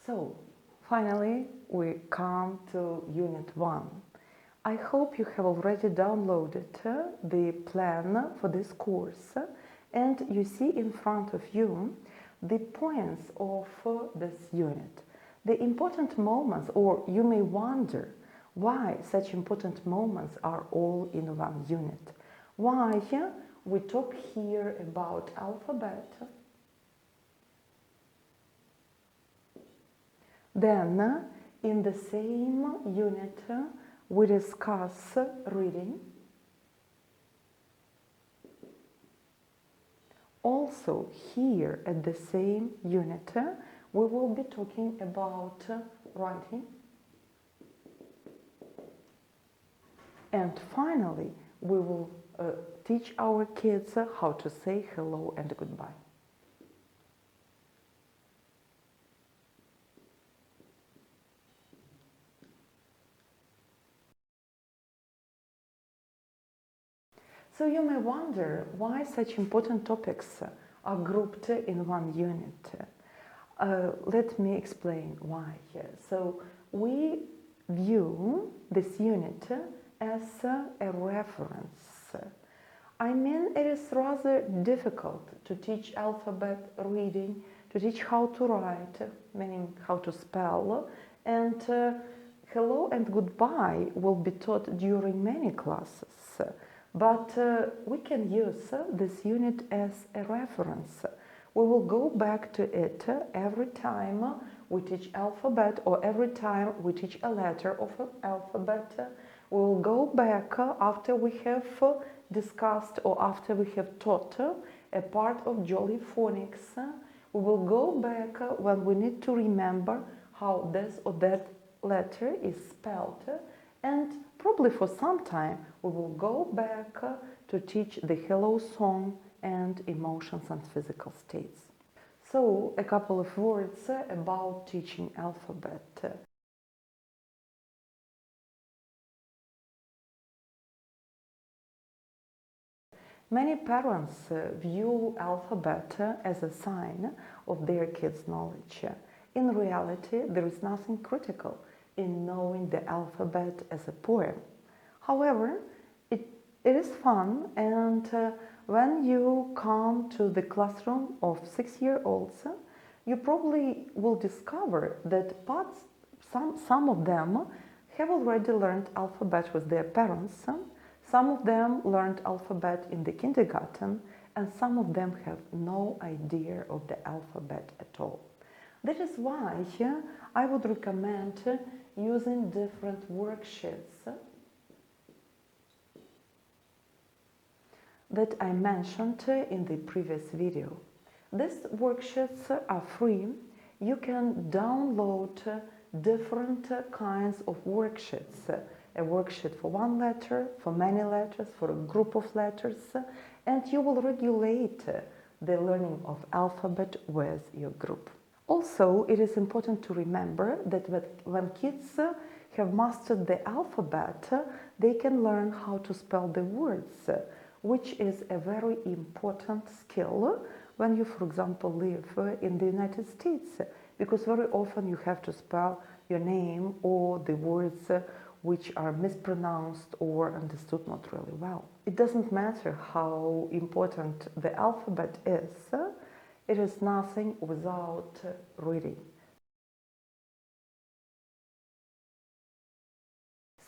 So, finally, we come to Unit 1. I hope you have already downloaded the plan for this course, and you see in front of you the points of this unit. The important moments, or you may wonder why such important moments are all in one unit. Why we talk here about alphabet. Then, in the same unit, we discuss reading. Also, here at the same unit, we will be talking about writing. And finally, we will teach our kids how to say hello and goodbye. So you may wonder why such important topics are grouped in one unit. Let me explain why. So we view this unit as a reference. I mean, it is rather difficult to teach alphabet reading, to teach how to write, meaning how to spell, and hello and goodbye will be taught during many classes. But we can use this unit as a reference. We will go back to it every time we teach alphabet, or every time we teach a letter of an alphabet. We will go back after we have discussed or after we have taught a part of Jolly Phonics. We will go back when we need to remember how this or that letter is spelled, and probably for some time we will go back to teach the hello song and emotions and physical states. So, a couple of words about teaching alphabet. Many parents view alphabet as a sign of their kids' knowledge. In reality, there is nothing critical in knowing the alphabet as a poem. However, it is fun, and when you come to the classroom of 6-year-olds, you probably will discover that some of them have already learned alphabet with their parents, some of them learned alphabet in the kindergarten, and some of them have no idea of the alphabet at all. That is why I would recommend using different worksheets that I mentioned in the previous video. These worksheets are free. You can download different kinds of worksheets. A worksheet for one letter, for many letters, for a group of letters, and you will regulate the learning of alphabet with your group. Also, it is important to remember that when kids have mastered the alphabet, they can learn how to spell the words, which is a very important skill when you, for example, live in the United States, because very often you have to spell your name or the words which are mispronounced or understood not really well. It doesn't matter how important the alphabet is, it is nothing without reading.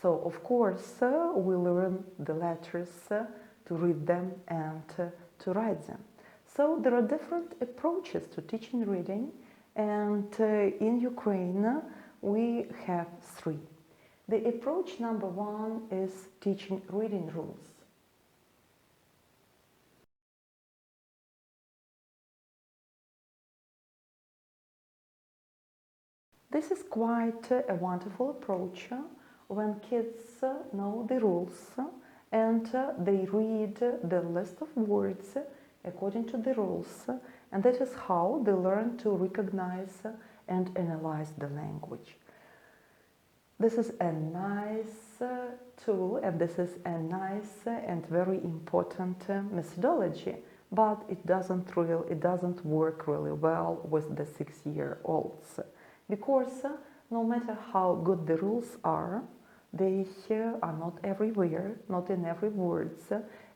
So, of course, we learn the letters to read them and to write them. So, there are different approaches to teaching reading, and in Ukraine we have 3. The approach number 1 is teaching reading rules. This is quite a wonderful approach when kids know the rules and they read the list of words according to the rules, and that is how they learn to recognize and analyze the language. This is a nice tool, and this is a nice and very important methodology, but it doesn't work really well with the 6-year-olds. because no matter how good the rules are, they are not everywhere, not in every words,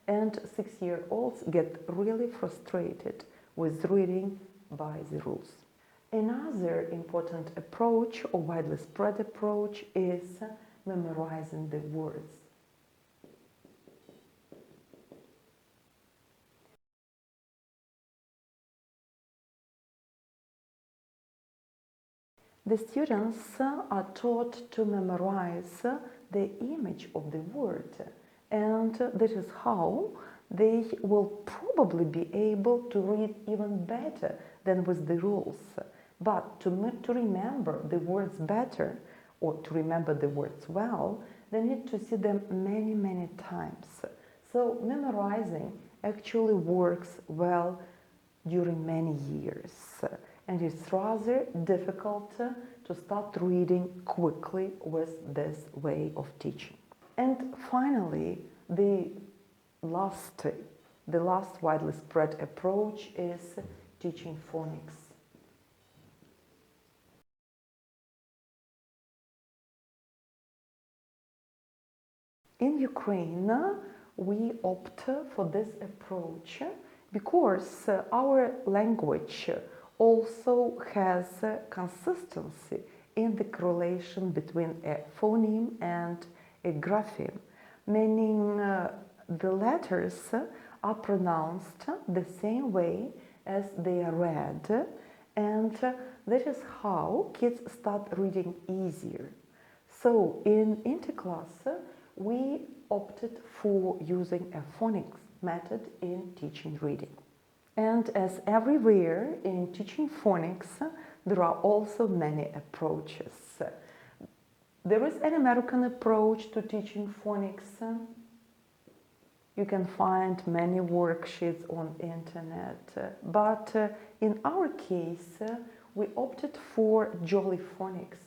and 6-year-olds get really frustrated with reading by the rules. Another important approach or widely spread approach is memorizing the words. The students are taught to memorize the image of the word, and that is how they will probably be able to read even better than with the rules. But to remember the words better, or to remember the words well, they need to see them many, many times. So memorizing actually works well during many years, and it's rather difficult to start reading quickly with this way of teaching. And finally, the last widely spread approach is teaching phonics. In Ukraine, we opt for this approach because our language also has consistency in the correlation between a phoneme and a grapheme, meaning the letters are pronounced the same way as they are read, and that is how kids start reading easier. So in Interclass, we opted for using a phonics method in teaching reading. And as everywhere in teaching phonics, there are also many approaches. There is an American approach to teaching phonics. You can find many worksheets on the internet, but in our case, we opted for Jolly Phonics.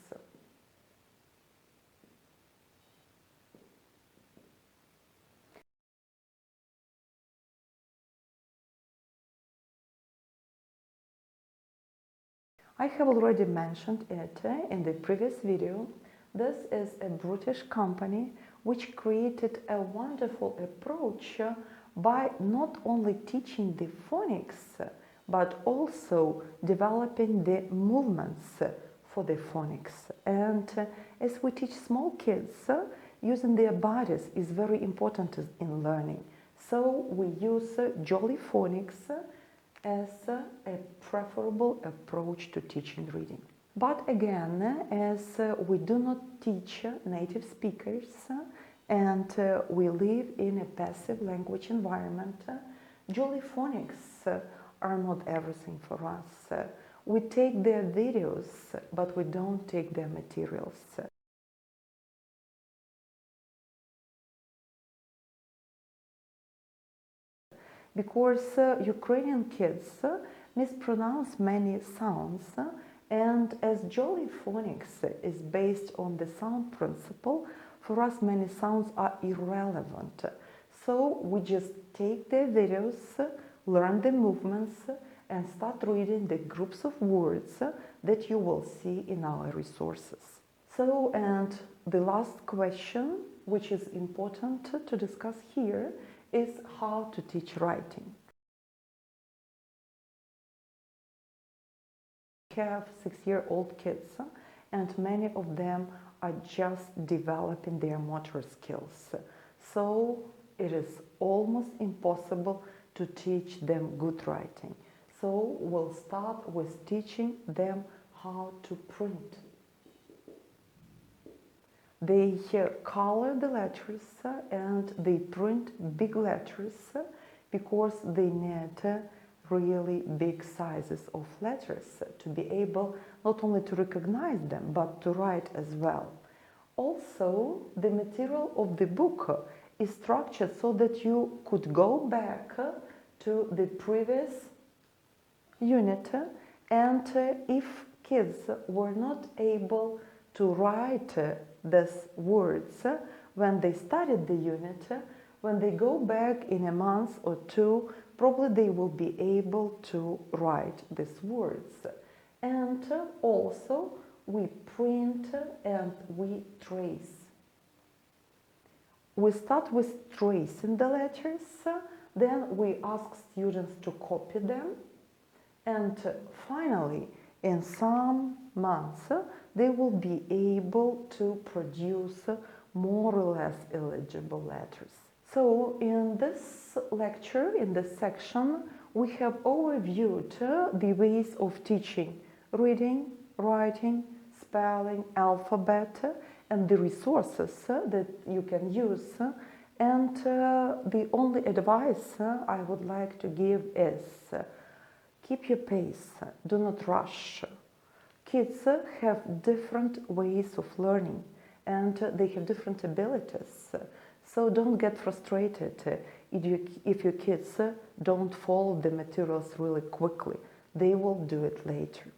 I have already mentioned it in the previous video. This is a British company which created a wonderful approach by not only teaching the phonics, but also developing the movements for the phonics. And as we teach small kids, using their bodies is very important in learning. So we use Jolly Phonics as a preferable approach to teaching reading. But again, as we do not teach native speakers and we live in a passive language environment, Jolly Phonics are not everything for us. We take their videos, but we don't take their materials. Because Ukrainian kids mispronounce many sounds, and as Jolly Phonics is based on the sound principle, for us many sounds are irrelevant. So we just take their videos, learn the movements, and start reading the groups of words that you will see in our resources. So, and the last question, which is important to discuss here, is how to teach writing. We have 6-year-old kids, and many of them are just developing their motor skills. So it is almost impossible to teach them good writing. So we'll start with teaching them how to print. They color the letters and they print big letters because they need really big sizes of letters to be able not only to recognize them but to write as well. Also, the material of the book is structured so that you could go back to the previous unit, and if kids were not able to write these words when they studied the unit, when they go back in a month or two, probably they will be able to write these words. And also we print and we trace. We start with tracing the letters, then we ask students to copy them, and finally, in some months, they will be able to produce more or less illegible letters. So in this lecture, in this section, we have overviewed the ways of teaching reading, writing, spelling, alphabet, and the resources that you can use. And the only advice I would like to give is keep your pace, do not rush. Kids have different ways of learning and they have different abilities. So don't get frustrated if your kids don't follow the materials really quickly. They will do it later.